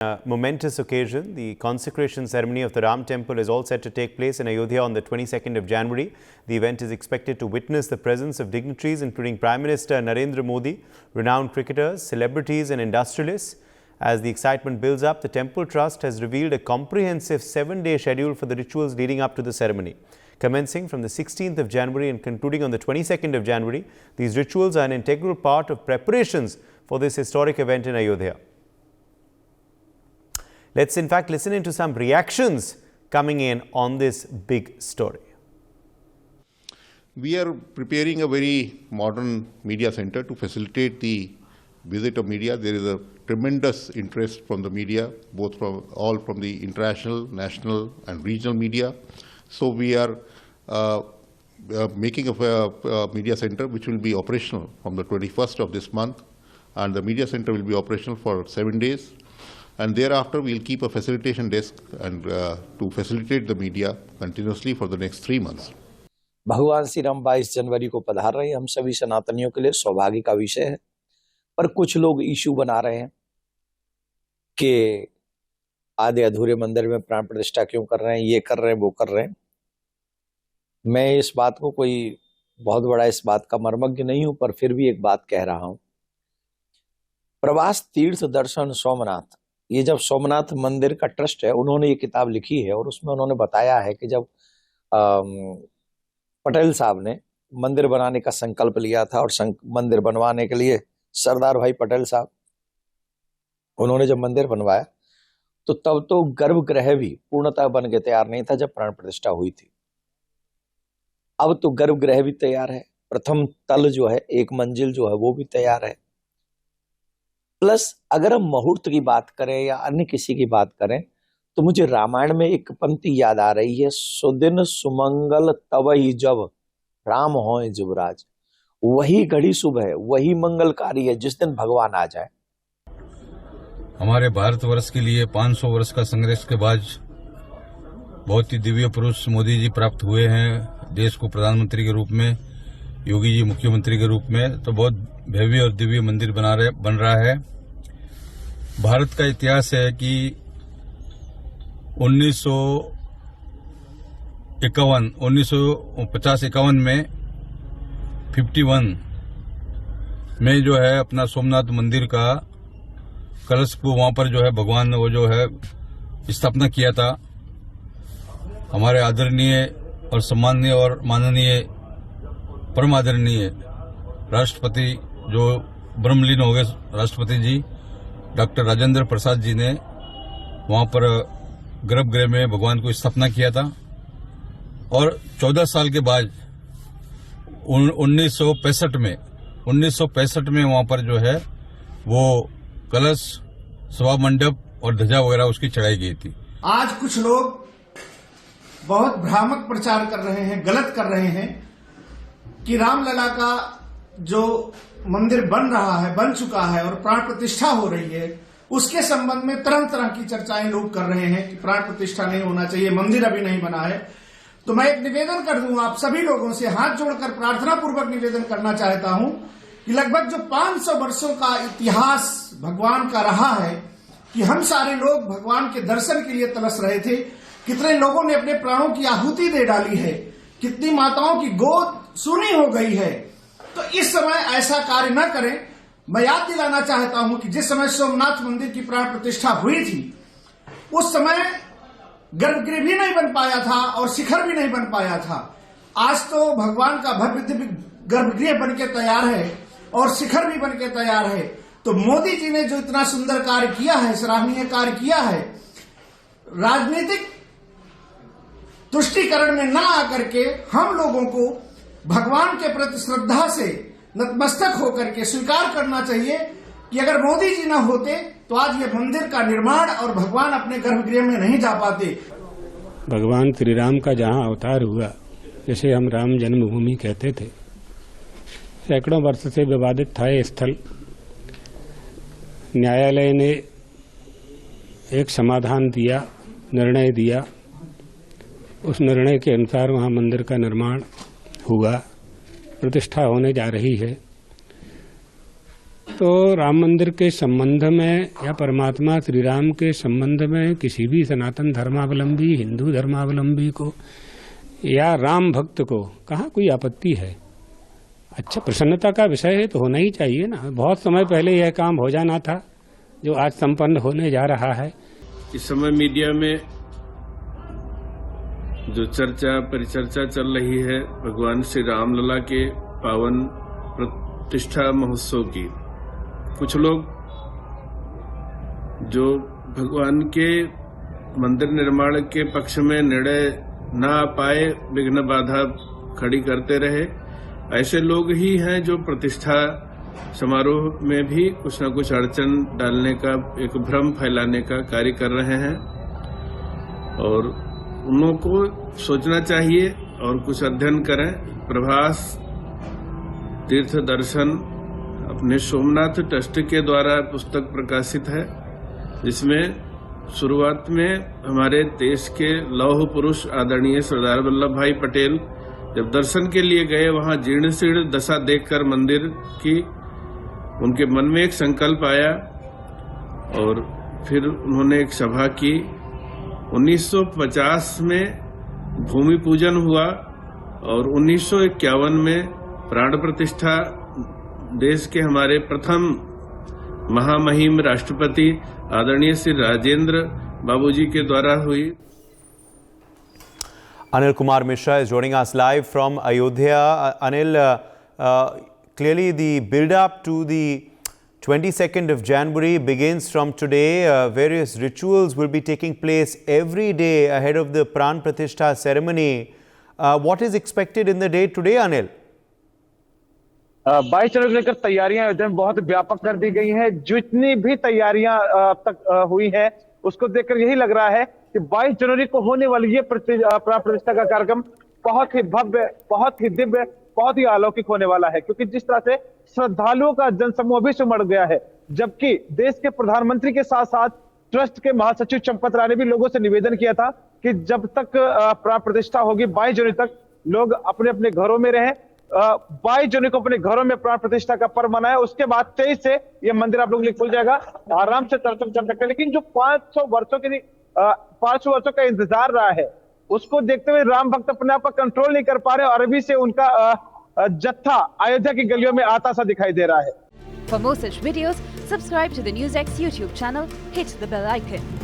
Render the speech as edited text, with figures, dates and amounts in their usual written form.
A momentous occasion. The consecration ceremony of the Ram Temple is all set to take place in Ayodhya on the 22nd of January. The event is expected to witness the presence of dignitaries including Prime Minister Narendra Modi, renowned cricketers, celebrities and industrialists. As the excitement builds up, the Temple Trust has revealed a comprehensive 7-day schedule for the rituals leading up to the ceremony. Commencing from the 16th of January and concluding on the 22nd of January, these rituals are an integral part of preparations for this historic event in Ayodhya. Let's in fact listen into some reactions coming in on this big story. We are preparing a very modern media center to facilitate the visit of media. There is a tremendous interest from the media, both from the international, national and regional media. So we are making a media center which will be operational from the 21st of this month, and the media center will be operational for 7 days. And thereafter, we will keep a facilitation desk and to facilitate the media continuously for the next 3 months. भगवान श्री राम 22 जनवरी को पधार रहे हैं। हम सभी सनातनियों के लिए सौभाग्य का विषय है, पर कुछ लोग इशू बना रहे हैं कि आधे अधूरे मंदिर में प्राण प्रतिष्ठा क्यों कर रहे हैं, ये कर रहे हैं, वो कर रहे हैं। मैं इस बात को कोई बहुत बड़ा इस बात का मर्मज्ञ नहीं हूं, पर फिर भी एक बात कह रहा हूं। प्रवास तीर्थ दर्शन सोमनाथ, ये जब सोमनाथ मंदिर का ट्रस्ट है, उन्होंने ये किताब लिखी है और उसमें उन्होंने बताया है कि जब पटेल साहब ने मंदिर बनाने का संकल्प लिया था और मंदिर बनवाने के लिए सरदार भाई पटेल साहब उन्होंने जब मंदिर बनवाया तो तब तो गर्भगृह भी पूर्णतः बन के तैयार नहीं था जब प्राण प्रतिष्ठा हुई थी। अब तो गर्भगृह भी तैयार है, प्रथम तल जो है, एक मंजिल जो है वो भी तैयार है। प्लस अगर हम मुहूर्त की बात करें या अन्य किसी की बात करें तो मुझे रामायण में एक पंक्ति याद आ रही है, सुदिन सुमंगल तवहि जब राम होए जुबराज। वही घड़ी शुभ है, वही मंगलकारी है जिस दिन भगवान आ जाए। हमारे भारतवर्ष के लिए 500 वर्ष का संघर्ष के बाद बहुत ही दिव्य पुरुष मोदी जी प्राप्त हुए हैं देश को प्रधानमंत्री के रूप में, योगी जी मुख्यमंत्री के रूप में। तो बहुत भव्य और दिव्य मंदिर बन रहा है। भारत का इतिहास है कि 1950-51 में 51 में जो है अपना सोमनाथ मंदिर का कलश को वहां पर जो है भगवान ने वो जो है स्थापना किया था। हमारे आदरणीय और सम्माननीय और माननीय परम आदरणीय राष्ट्रपति जो ब्रह्मलीन हो गए राष्ट्रपति जी डॉक्टर राजेंद्र प्रसाद जी ने वहां पर गर्भगृह में भगवान को स्थापना किया था। और 14 साल के बाद 1965 में वहां पर जो है वो कलश, सभा मंडप और ध्वजा वगैरह उसकी चढ़ाई गई थी। आज कुछ लोग बहुत भ्रामक प्रचार कर रहे हैं, गलत कर रहे हैं कि रामलला का जो मंदिर बन रहा है, बन चुका है और प्राण प्रतिष्ठा हो रही है, उसके संबंध में तरह तरह की चर्चाएं लोग कर रहे हैं कि प्राण प्रतिष्ठा नहीं होना चाहिए, मंदिर अभी नहीं बना है। तो मैं एक निवेदन कर दूं, आप सभी लोगों से हाथ जोड़कर प्रार्थना पूर्वक निवेदन करना चाहता हूं कि लगभग जो 500 वर्षों का इतिहास भगवान का रहा है कि हम सारे लोग भगवान के दर्शन के लिए तरस रहे थे, कितने लोगों ने अपने प्राणों की आहुति दे डाली है, कितनी माताओं की गोद सूनी हो गई है। तो इस समय ऐसा कार्य न करें। मैं याद दिलाना चाहता हूं कि जिस समय सोमनाथ मंदिर की प्राण प्रतिष्ठा हुई थी उस समय गर्भगृह भी नहीं बन पाया था और शिखर भी नहीं बन पाया था। आज तो भगवान का भव्य दिव्य गर्भगृह बन के तैयार है और शिखर भी बन के तैयार है। तो मोदी जी ने जो इतना सुंदर कार्य किया है, सराहनीय कार्य किया है, राजनीतिक तुष्टीकरण में न आकर के हम लोगों को भगवान के प्रति श्रद्धा से नतमस्तक होकर के स्वीकार करना चाहिए कि अगर मोदी जी न होते तो आज ये मंदिर का निर्माण और भगवान अपने गर्भगृह में नहीं जा पाते। भगवान श्री राम का जहां अवतार हुआ, जिसे हम राम जन्मभूमि कहते थे, सैकड़ों वर्ष से विवादित था ये स्थल। न्यायालय ने एक समाधान दिया, निर्णय दिया। उस निर्णय के अनुसार वहां मंदिर का निर्माण हुआ, प्रतिष्ठा होने जा रही है। तो राम मंदिर के संबंध में या परमात्मा श्री राम के संबंध में किसी भी सनातन धर्मावलंबी, हिंदू धर्मावलंबी को या राम भक्त को कहाँ कोई आपत्ति है। अच्छा, प्रसन्नता का विषय है तो होना ही चाहिए ना। बहुत समय पहले यह काम हो जाना था जो आज संपन्न होने जा रहा है। इस समय मीडिया में जो चर्चा परिचर्चा चल रही है भगवान श्री रामलला के पावन प्रतिष्ठा महोत्सव की, कुछ लोग जो भगवान के मंदिर निर्माण के पक्ष में निर्णय न आ पाए, विघ्न बाधा खड़ी करते रहे, ऐसे लोग ही हैं जो प्रतिष्ठा समारोह में भी कुछ न कुछ अड़चन डालने का, एक भ्रम फैलाने का कार्य कर रहे हैं। और उन लोगों को सोचना चाहिए और कुछ अध्ययन करें। प्रभास तीर्थ दर्शन अपने सोमनाथ ट्रस्ट के द्वारा पुस्तक प्रकाशित है, जिसमें शुरुआत में हमारे देश के लौह पुरुष आदरणीय सरदार वल्लभ भाई पटेल जब दर्शन के लिए गए, वहां जीर्ण शीर्ण दशा देखकर मंदिर की उनके मन में एक संकल्प आया और फिर उन्होंने एक सभा की। 1950 में भूमि पूजन हुआ और 1951 में प्राण प्रतिष्ठा देश के हमारे प्रथम महामहिम राष्ट्रपति आदरणीय श्री राजेंद्र बाबूजी के द्वारा हुई। Anil Kumar Mishra is joining us live from Ayodhya. Anil, clearly the build-up to the 22nd of January begins from today. Various rituals will be taking place every day ahead of the Pran Pratishtha ceremony. What is expected in the day today, Anil? 22 जनवरी को लेकर तैयारियां अयोध्या में बहुत व्यापक कर दी गई हैं। जितनी भी तैयारियां अब तक हुई हैं, उसको देखकर यही लग रहा है कि 22 जनवरी को होने वाली ये प्राण प्रतिष्ठा का कार्यक्रम बहुत ही भव्य, बहुत ही दिव्य, बहुत ही अलौकिक होने वाला है। क्योंकि जिस तरह से श्रद्धालुओं का जनसमूह भी उमड़ गया है, जबकि देश के प्रधानमंत्री के साथ साथ ट्रस्ट के महासचिव चंपत राय ने भी लोगों से निवेदन किया था कि जब तक प्राण प्रतिष्ठा होगी 22 जनवरी तक लोग अपने अपने घरों में रहें। 22 जनवरी को अपने घरों में प्राण प्रतिष्ठा का पर्व मनाए। उसके बाद 23 से ये मंदिर आप लोगों के लिए खुल जाएगा, आराम से दर्शन कर सकते हैं। लेकिन जो 500 वर्षों का इंतजार रहा है, उसको देखते हुए राम भक्त अपने आप का कंट्रोल नहीं कर पा रहे और अभी से उनका जत्था अयोध्या की गलियों में आता सा दिखाई दे रहा है। For more such videos, subscribe to the NewsX YouTube channel, hit the bell icon.